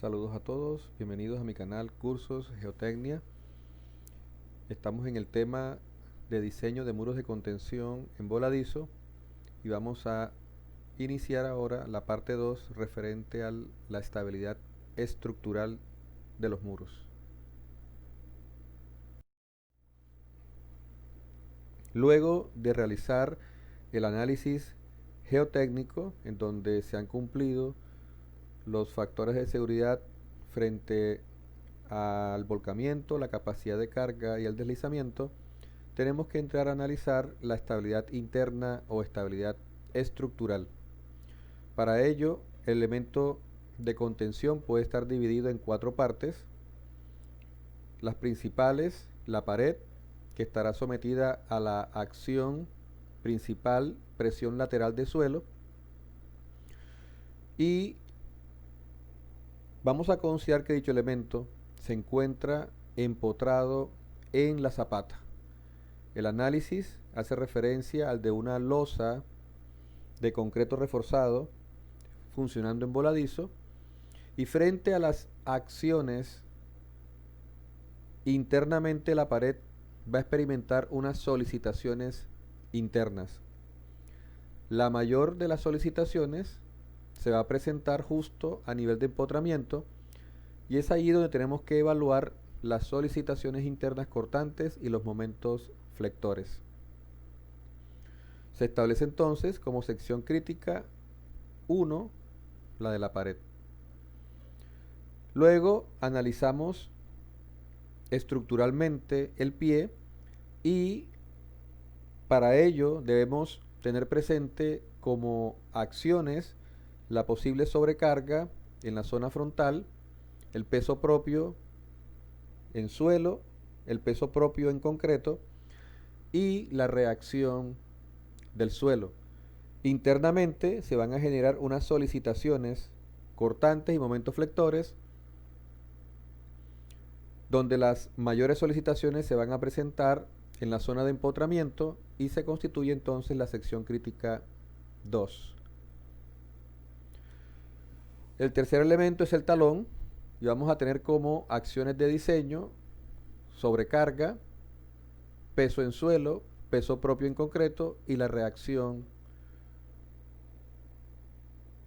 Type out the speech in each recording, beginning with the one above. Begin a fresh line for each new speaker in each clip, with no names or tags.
Saludos a todos, bienvenidos a mi canal Cursos Geotecnia. Estamos en el tema de diseño de muros de contención en voladizo y vamos a iniciar ahora la parte 2 referente a la estabilidad estructural de los muros. Luego de realizar el análisis geotécnico en donde se han cumplido los factores de seguridad frente al volcamiento, la capacidad de carga y el deslizamiento, tenemos que entrar a analizar la estabilidad interna o estabilidad estructural. Para ello, el elemento de contención puede estar dividido en 4 partes. Las principales, la pared, que estará sometida a la acción principal, presión lateral de suelo, y vamos a considerar que dicho elemento se encuentra empotrado en la zapata. El análisis hace referencia al de una losa de concreto reforzado funcionando en voladizo, y frente a las acciones internamente la pared va a experimentar unas solicitaciones internas. La mayor de las solicitaciones se va a presentar justo a nivel de empotramiento, y es ahí donde tenemos que evaluar las solicitaciones internas cortantes y los momentos flectores. Se establece entonces como sección crítica 1 la de la pared. Luego analizamos estructuralmente el pie, y para ello debemos tener presente como acciones la posible sobrecarga en la zona frontal, el peso propio en suelo, el peso propio en concreto y la reacción del suelo. Internamente se van a generar unas solicitaciones cortantes y momentos flectores, donde las mayores solicitaciones se van a presentar en la zona de empotramiento y se constituye entonces la sección crítica 2. El tercer elemento es el talón, y vamos a tener como acciones de diseño sobrecarga, peso en suelo, peso propio en concreto y la reacción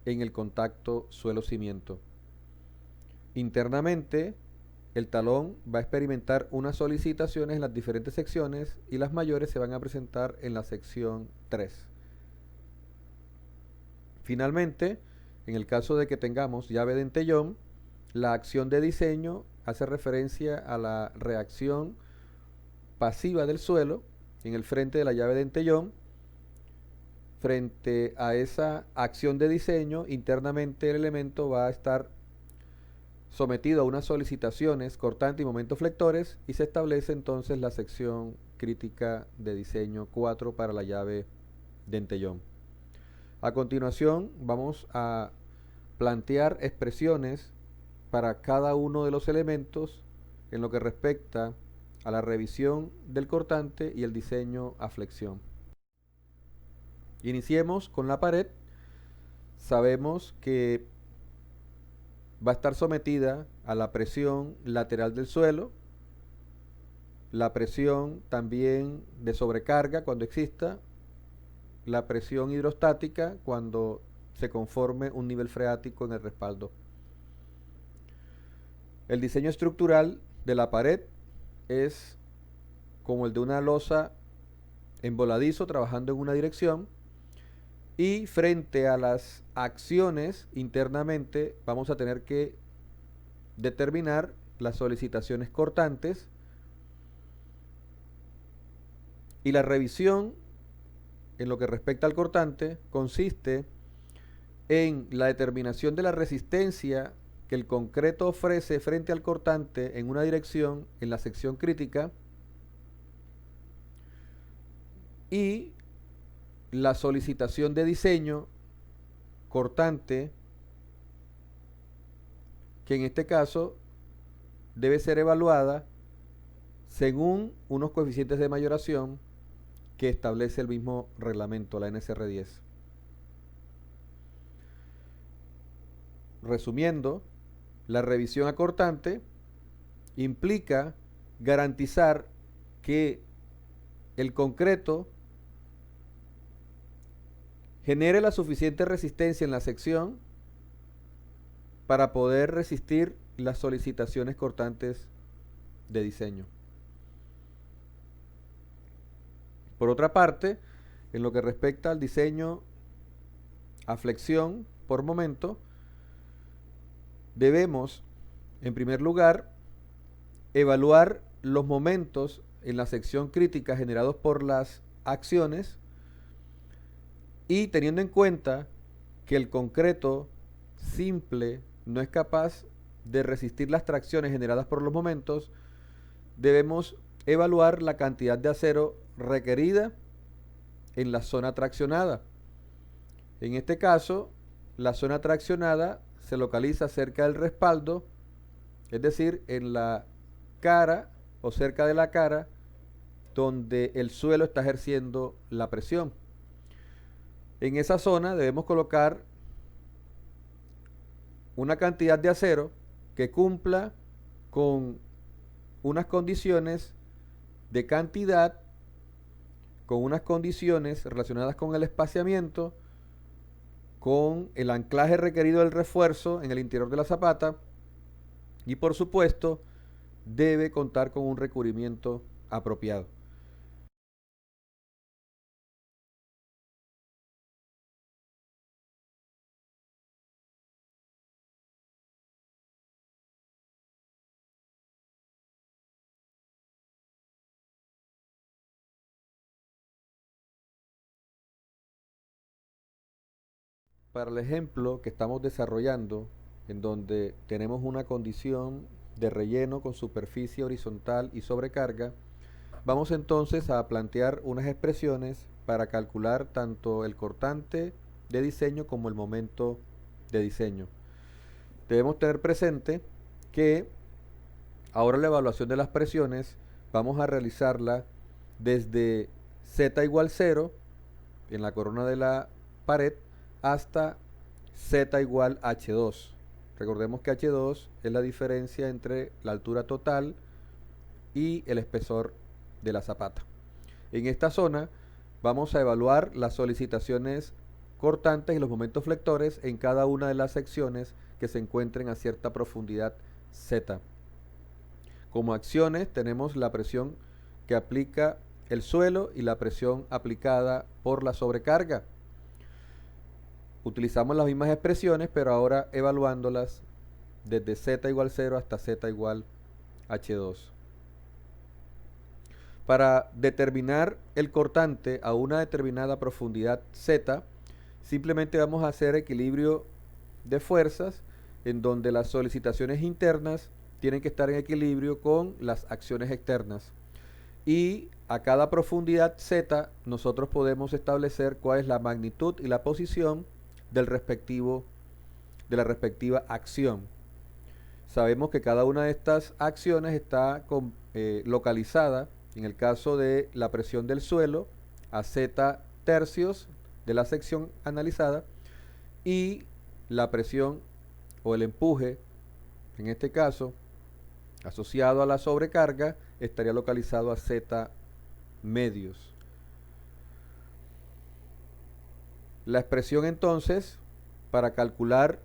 en el contacto suelo-cimiento. Internamente, el talón va a experimentar unas solicitaciones en las diferentes secciones, y las mayores se van a presentar en la sección 3. Finalmente, en el caso de que tengamos llave de entellón, la acción de diseño hace referencia a la reacción pasiva del suelo en el frente de la llave de entellón. Frente a esa acción de diseño, internamente el elemento va a estar sometido a unas solicitaciones cortantes y momentos flectores, y se establece entonces la sección crítica de diseño 4 para la llave de entellón. A continuación vamos a plantear expresiones para cada uno de los elementos en lo que respecta a la revisión del cortante y el diseño a flexión. Iniciemos con la pared. Sabemos que va a estar sometida a la presión lateral del suelo, la presión también de sobrecarga cuando exista, la presión hidrostática cuando se conforme un nivel freático en el respaldo. El diseño estructural de la pared es como el de una losa en voladizo trabajando en una dirección, y frente a las acciones internamente vamos a tener que determinar las solicitaciones cortantes, y la revisión en lo que respecta al cortante consiste en la determinación de la resistencia que el concreto ofrece frente al cortante en una dirección en la sección crítica, y la solicitación de diseño cortante, que en este caso debe ser evaluada según unos coeficientes de mayoración que establece el mismo reglamento, la NSR 10. Resumiendo, La revisión a cortante implica garantizar que el concreto genere la suficiente resistencia en la sección para poder resistir las solicitaciones cortantes de diseño. Por otra parte, en lo que respecta al diseño a flexión por momento, debemos, en primer lugar, evaluar los momentos en la sección crítica generados por las acciones y teniendo en cuenta que el concreto simple no es capaz de resistir las tracciones generadas por los momentos, debemos evaluar la cantidad de acero requerida en la zona traccionada. En este caso, la zona traccionada se localiza cerca del respaldo, es decir, en la cara o cerca de la cara donde el suelo está ejerciendo la presión. En esa zona debemos colocar una cantidad de acero que cumpla con unas condiciones de cantidad, con unas condiciones relacionadas con el espaciamiento, con el anclaje requerido del refuerzo en el interior de la zapata y por supuesto debe contar con un recubrimiento apropiado. Para el ejemplo que estamos desarrollando, en donde tenemos una condición de relleno con superficie horizontal y sobrecarga, vamos entonces a plantear unas expresiones para calcular tanto el cortante de diseño como el momento de diseño. Debemos tener presente que ahora la evaluación de las presiones vamos a realizarla desde Z igual 0 en la corona de la pared hasta Z igual H2. Recordemos que H2 es la diferencia entre la altura total y el espesor de la zapata. En esta zona vamos a evaluar las solicitaciones cortantes y los momentos flectores en cada una de las secciones que se encuentren a cierta profundidad Z. Como acciones tenemos la presión que aplica el suelo y la presión aplicada por la sobrecarga. Utilizamos las mismas expresiones, pero ahora evaluándolas desde Z igual 0 hasta Z igual H2. Para determinar el cortante a una determinada profundidad Z, simplemente vamos a hacer equilibrio de fuerzas, en donde las solicitaciones internas tienen que estar en equilibrio con las acciones externas. Y a cada profundidad Z, nosotros podemos establecer cuál es la magnitud y la posición de la respectiva acción. Sabemos que cada una de estas acciones está localizada, en el caso de la presión del suelo, a Z tercios de la sección analizada, y la presión o el empuje, en este caso, asociado a la sobrecarga, estaría localizado a Z medios. La expresión entonces, para calcular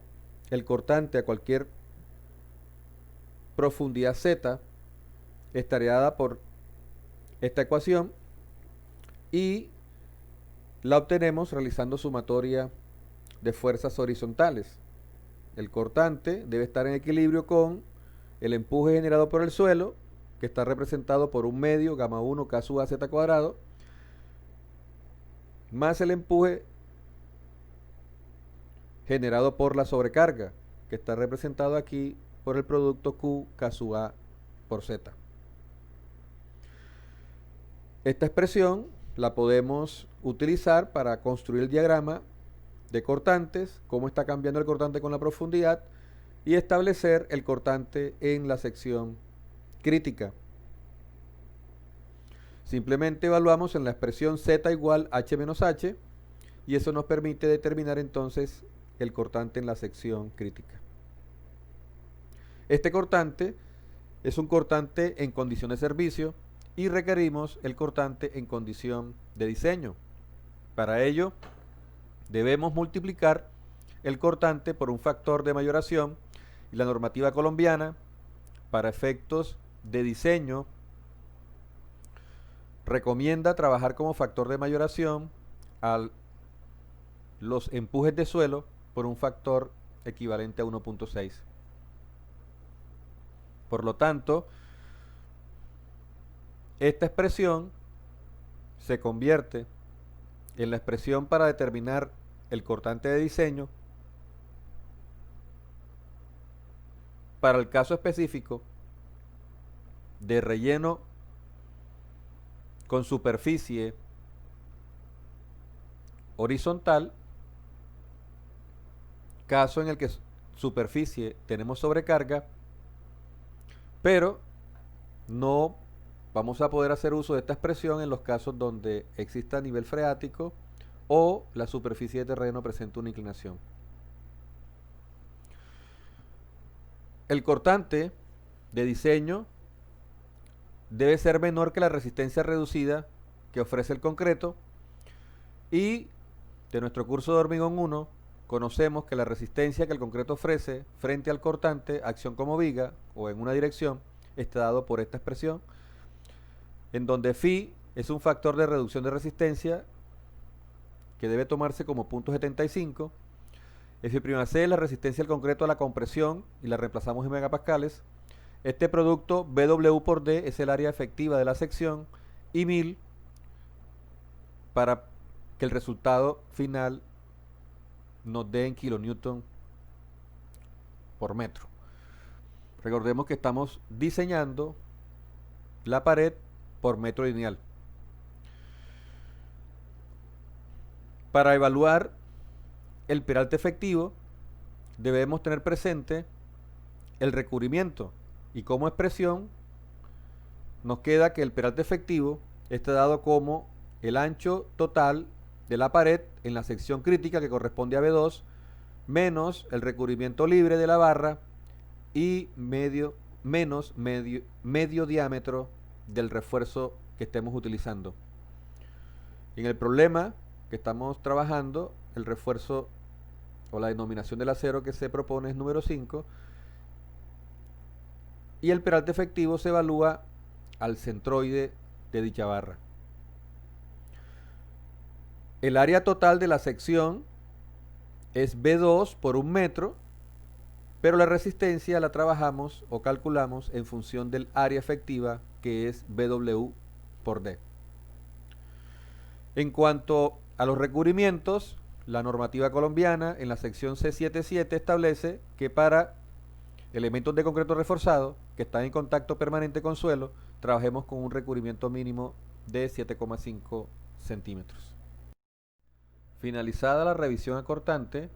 el cortante a cualquier profundidad Z, estaría dada por esta ecuación y la obtenemos realizando sumatoria de fuerzas horizontales. El cortante debe estar en equilibrio con el empuje generado por el suelo, que está representado por un medio gamma 1 K sub A Z cuadrado, más el empuje generado por la sobrecarga, que está representado aquí por el producto Q K sub A por Z. Esta expresión la podemos utilizar para construir el diagrama de cortantes, cómo está cambiando el cortante con la profundidad, y establecer el cortante en la sección crítica. Simplemente evaluamos en la expresión Z igual H menos H, y eso nos permite determinar entonces el cortante en la sección crítica. Este cortante es un cortante en condición de servicio y requerimos el cortante en condición de diseño. Para ello, debemos multiplicar el cortante por un factor de mayoración y la normativa colombiana, para efectos de diseño, recomienda trabajar como factor de mayoración a los empujes de suelo por un factor equivalente a 1.6. Por lo tanto, esta expresión se convierte en la expresión para determinar el cortante de diseño para el caso específico de relleno con superficie horizontal, caso en el que superficie tenemos sobrecarga, pero no vamos a poder hacer uso de esta expresión en los casos donde exista nivel freático o la superficie de terreno presente una inclinación. El cortante de diseño debe ser menor que la resistencia reducida que ofrece el concreto, y de nuestro curso de hormigón 1 conocemos que la resistencia que el concreto ofrece frente al cortante, acción como viga o en una dirección, está dado por esta expresión, en donde phi es un factor de reducción de resistencia que debe tomarse como 0.75. F'C es la resistencia del concreto a la compresión y la reemplazamos en megapascales. Este producto BW por D es el área efectiva de la sección y 1000 para que el resultado final nos dé en kilonewton por metro. Recordemos que estamos diseñando la pared por metro lineal. Para evaluar el peralte efectivo debemos tener presente el recubrimiento, y como expresión nos queda que el peralte efectivo está dado como el ancho total de la pared en la sección crítica, que corresponde a B2, menos el recubrimiento libre de la barra y medio diámetro del refuerzo que estemos utilizando. En el problema que estamos trabajando, el refuerzo o la denominación del acero que se propone es número 5, y el peralte efectivo se evalúa al centroide de dicha barra. El área total de la sección es B2 por un metro, pero la resistencia la trabajamos o calculamos en función del área efectiva, que es BW por D. En cuanto a los recubrimientos, la normativa colombiana en la sección C77 establece que para elementos de concreto reforzado que están en contacto permanente con suelo, trabajemos con un recubrimiento mínimo de 7,5 centímetros. Finalizada la revisión acortante,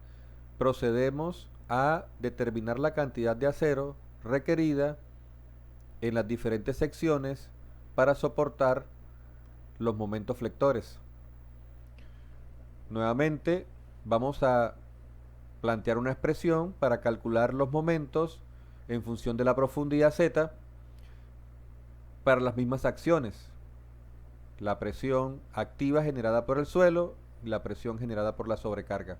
procedemos a determinar la cantidad de acero requerida en las diferentes secciones para soportar los momentos flectores. Nuevamente vamos a plantear una expresión para calcular los momentos en función de la profundidad Z para las mismas acciones: la presión activa generada por el suelo y la presión generada por la sobrecarga.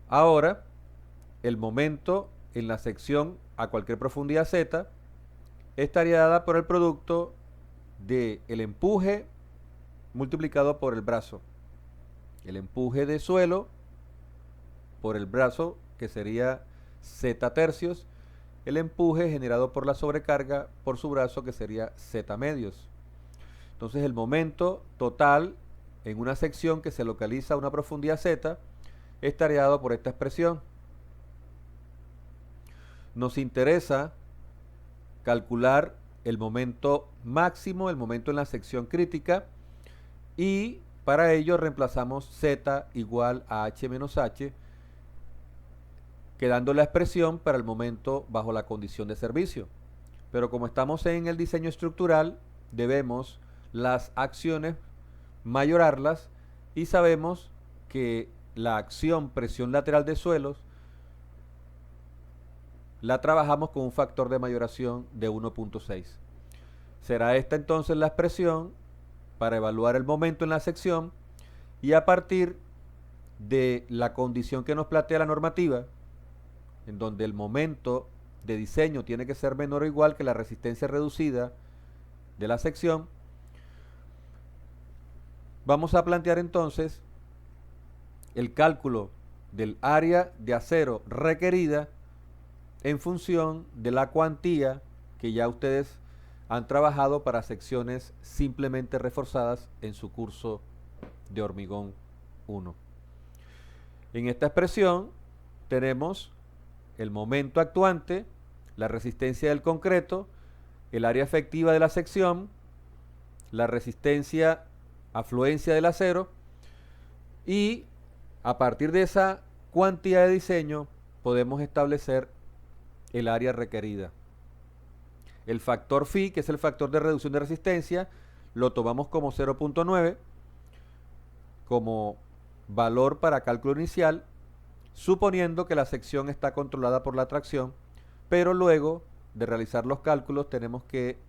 Ahora, el momento en la sección a cualquier profundidad Z estaría dada por el producto del empuje multiplicado por el brazo. El empuje de suelo por el brazo, que sería Z tercios, el empuje generado por la sobrecarga por su brazo, que sería Z medios. Entonces el momento total en una sección que se localiza a una profundidad Z estaría dado por esta expresión. Nos interesa calcular el momento máximo, el momento en la sección crítica, y para ello reemplazamos Z igual a H menos H, quedando la expresión para el momento bajo la condición de servicio. Pero como estamos en el diseño estructural, debemos las acciones mayorarlas, y sabemos que la acción presión lateral de suelos la trabajamos con un factor de mayoración de 1.6. Será esta entonces la expresión para evaluar el momento en la sección, y a partir de la condición que nos plantea la normativa, en donde el momento de diseño tiene que ser menor o igual que la resistencia reducida de la sección, vamos a plantear entonces el cálculo del área de acero requerida en función de la cuantía que ya ustedes han trabajado para secciones simplemente reforzadas en su curso de hormigón 1. En esta expresión tenemos el momento actuante, la resistencia del concreto, el área efectiva de la sección, la resistencia afluencia del acero, y a partir de esa cuantía de diseño podemos establecer el área requerida. El factor phi, que es el factor de reducción de resistencia, lo tomamos como 0.9 como valor para cálculo inicial, suponiendo que la sección está controlada por la tracción, pero luego de realizar los cálculos tenemos que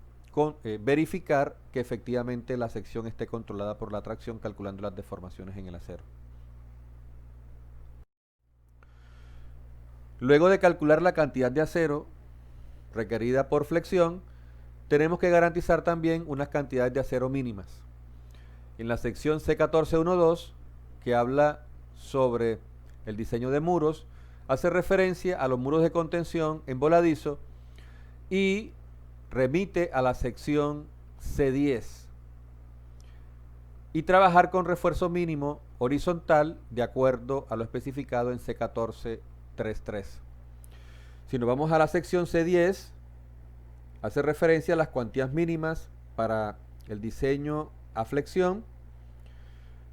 verificar que efectivamente la sección esté controlada por la tracción, calculando las deformaciones en el acero. Luego de calcular la cantidad de acero requerida por flexión, tenemos que garantizar también unas cantidades de acero mínimas. En la sección C1412, que habla sobre el diseño de muros, hace referencia a los muros de contención en voladizo y remite a la sección C10 y trabajar con refuerzo mínimo horizontal de acuerdo a lo especificado en C1433. Si nos vamos a la sección C10, hace referencia a las cuantías mínimas para el diseño a flexión.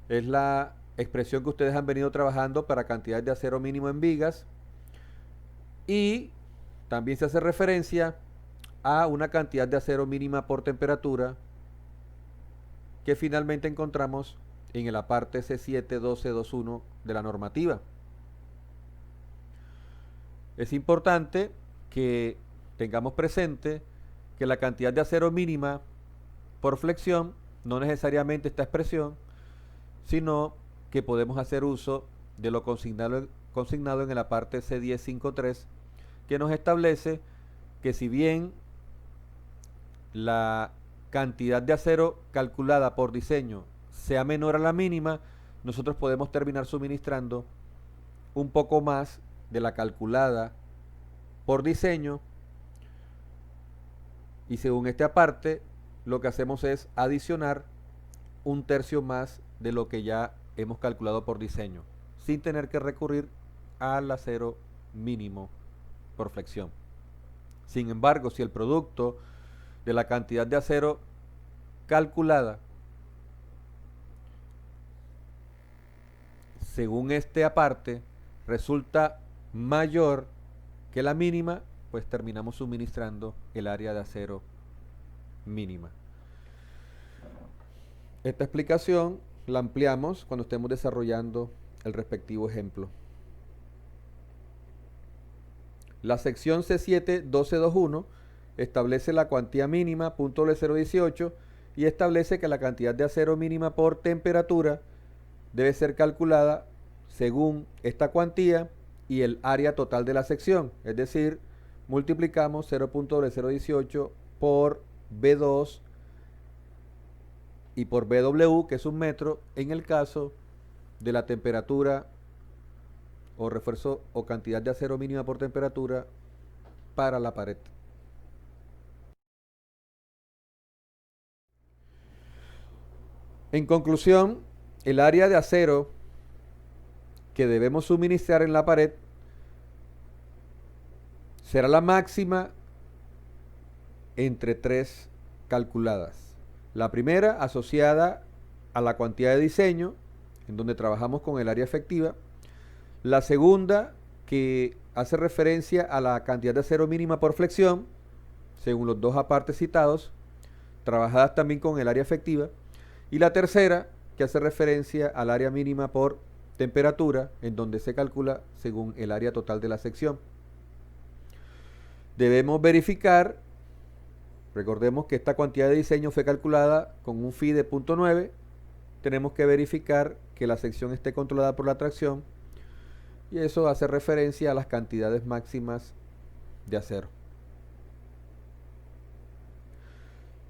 Es la expresión que ustedes han venido trabajando para cantidades de acero mínimo en vigas, y también se hace referencia a una cantidad de acero mínima por temperatura que finalmente encontramos en la parte C71221 de la normativa. Es importante que tengamos presente que la cantidad de acero mínima por flexión no necesariamente esta expresión, sino que podemos hacer uso de lo consignado en la parte C1053, que nos establece que si bien la cantidad de acero calculada por diseño sea menor a la mínima, nosotros podemos terminar suministrando un poco más de la calculada por diseño, y según esta aparte lo que hacemos es adicionar un tercio más de lo que ya hemos calculado por diseño, sin tener que recurrir al acero mínimo por flexión. Sin embargo, si el producto de la cantidad de acero calculada según este aparte resulta mayor que la mínima, pues terminamos suministrando el área de acero mínima. Esta explicación la ampliamos cuando estemos desarrollando el respectivo ejemplo. La sección C71221 establece la cuantía mínima .018 y establece que la cantidad de acero mínima por temperatura debe ser calculada según esta cuantía y el área total de la sección, es decir, multiplicamos 0.018 por B2 y por BW, que es un metro, en el caso de la temperatura o refuerzo o cantidad de acero mínima por temperatura para la pared. En conclusión, el área de acero que debemos suministrar en la pared será la máxima entre tres calculadas. La primera asociada a la cuantía de diseño, en donde trabajamos con el área efectiva. La segunda, que hace referencia a la cantidad de acero mínima por flexión, según los dos apartes citados, trabajadas también con el área efectiva. Y la tercera, que hace referencia al área mínima por temperatura, en donde se calcula según el área total de la sección. Debemos verificar, recordemos que esta cantidad de diseño fue calculada con un phi de 0.9. Tenemos que verificar que la sección esté controlada por la tracción, y eso hace referencia a las cantidades máximas de acero.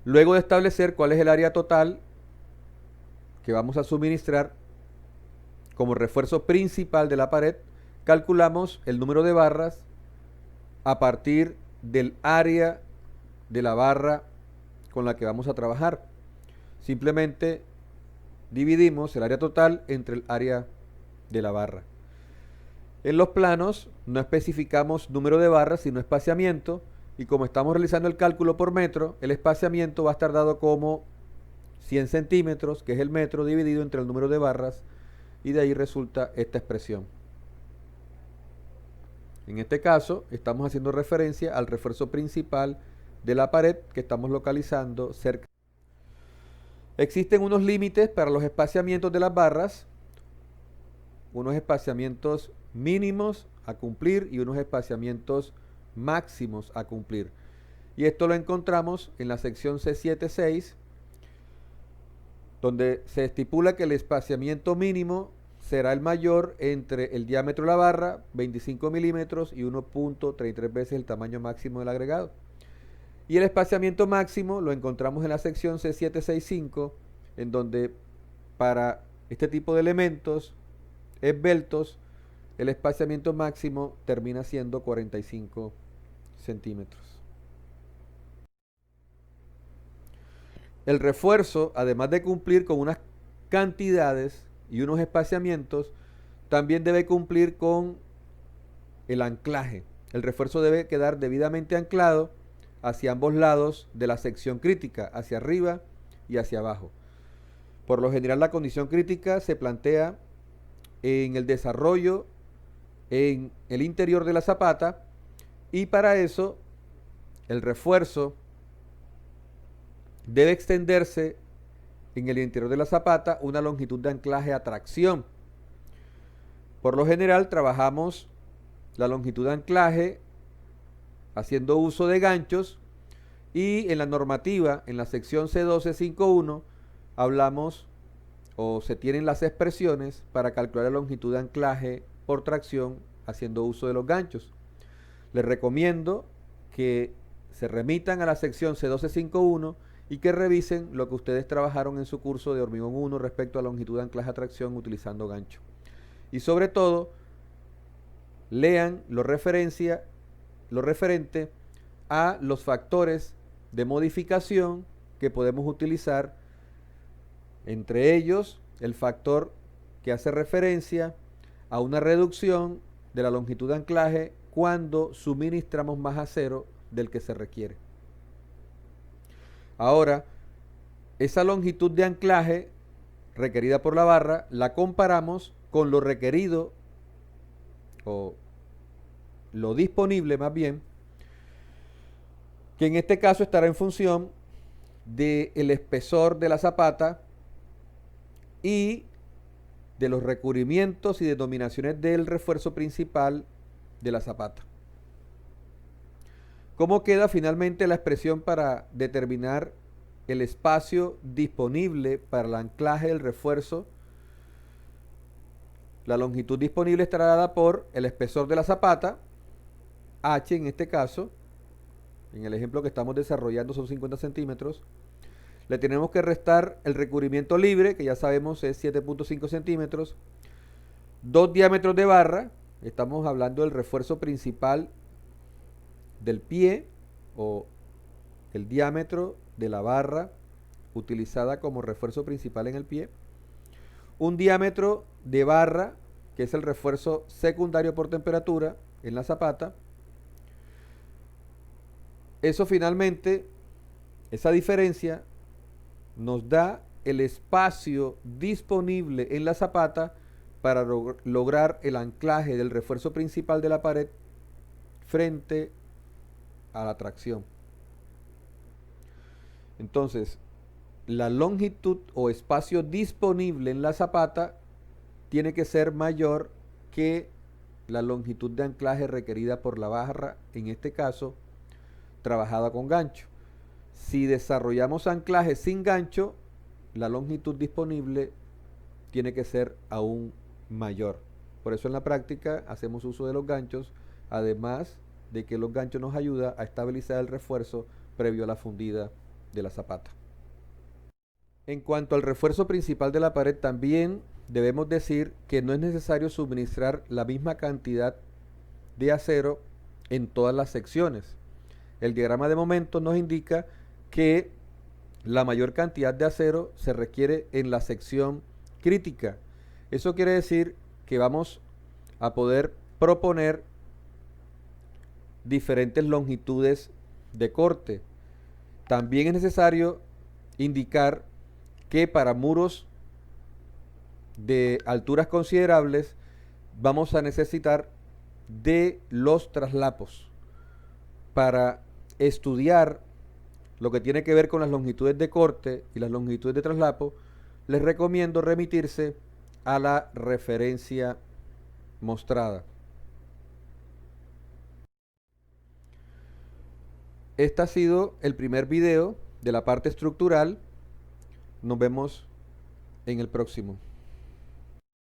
Luego de establecer cuál es el área total que vamos a suministrar como refuerzo principal de la pared, calculamos el número de barras a partir del área de la barra con la que vamos a trabajar. Simplemente dividimos el área total entre el área de la barra. En los planos no especificamos número de barras, sino espaciamiento, y como estamos realizando el cálculo por metro, el espaciamiento va a estar dado como 100 centímetros, que es el metro, dividido entre el número de barras, y de ahí resulta esta expresión. En este caso, estamos haciendo referencia al refuerzo principal de la pared que estamos localizando cerca. Existen unos límites para los espaciamientos de las barras, unos espaciamientos mínimos a cumplir y unos espaciamientos máximos a cumplir. Y esto lo encontramos en la sección C76, donde se estipula que el espaciamiento mínimo será el mayor entre el diámetro de la barra, 25 milímetros, y 1.33 veces el tamaño máximo del agregado. Y el espaciamiento máximo lo encontramos en la sección C765, en donde para este tipo de elementos esbeltos, el espaciamiento máximo termina siendo 45 centímetros. El refuerzo, además de cumplir con unas cantidades y unos espaciamientos, también debe cumplir con el anclaje. El refuerzo debe quedar debidamente anclado hacia ambos lados de la sección crítica, hacia arriba y hacia abajo. Por lo general, la condición crítica se plantea en el desarrollo en el interior de la zapata, y para eso el refuerzo debe extenderse en el interior de la zapata una longitud de anclaje a tracción. Por lo general trabajamos la longitud de anclaje haciendo uso de ganchos, y en la normativa, en la sección C1251, hablamos o se tienen las expresiones para calcular la longitud de anclaje por tracción haciendo uso de los ganchos. Les recomiendo que se remitan a la sección C1251 y que revisen lo que ustedes trabajaron en su curso de hormigón 1 respecto a longitud de anclaje a tracción utilizando gancho. Y sobre todo, lean lo referente a los factores de modificación que podemos utilizar, entre ellos el factor que hace referencia a una reducción de la longitud de anclaje cuando suministramos más acero del que se requiere. Ahora, esa longitud de anclaje requerida por la barra la comparamos con lo requerido, o lo disponible más bien, que en este caso estará en función del espesor de la zapata y de los recubrimientos y denominaciones del refuerzo principal de la zapata. ¿Cómo queda finalmente la expresión para determinar el espacio disponible para el anclaje del refuerzo? La longitud disponible estará dada por el espesor de la zapata, H en este caso, en el ejemplo que estamos desarrollando son 50 centímetros. Le tenemos que restar el recubrimiento libre, que ya sabemos es 7.5 centímetros, 2 diámetros de barra, estamos hablando del refuerzo principal del pie, o el diámetro de la barra utilizada como refuerzo principal en el pie, un diámetro de barra, que es el refuerzo secundario por temperatura en la zapata. Eso finalmente, esa diferencia nos da el espacio disponible en la zapata para lograr el anclaje del refuerzo principal de la pared frente a la tracción. Entonces, la longitud o espacio disponible en la zapata tiene que ser mayor que la longitud de anclaje requerida por la barra, en este caso trabajada con gancho. Si desarrollamos anclaje sin gancho, la longitud disponible tiene que ser aún mayor. Por eso en la práctica hacemos uso de los ganchos, además de que los ganchos nos ayudan a estabilizar el refuerzo previo a la fundida de la zapata. En cuanto al refuerzo principal de la pared, también debemos decir que no es necesario suministrar la misma cantidad de acero en todas las secciones. El diagrama de momentos nos indica que la mayor cantidad de acero se requiere en la sección crítica. Eso quiere decir que vamos a poder proponer diferentes longitudes de corte. También es necesario indicar que para muros de alturas considerables vamos a necesitar de los traslapos. Para estudiar lo que tiene que ver con las longitudes de corte y las longitudes de traslapo, les recomiendo remitirse a la referencia mostrada. Este ha sido el primer video de la parte estructural. Nos vemos en el próximo.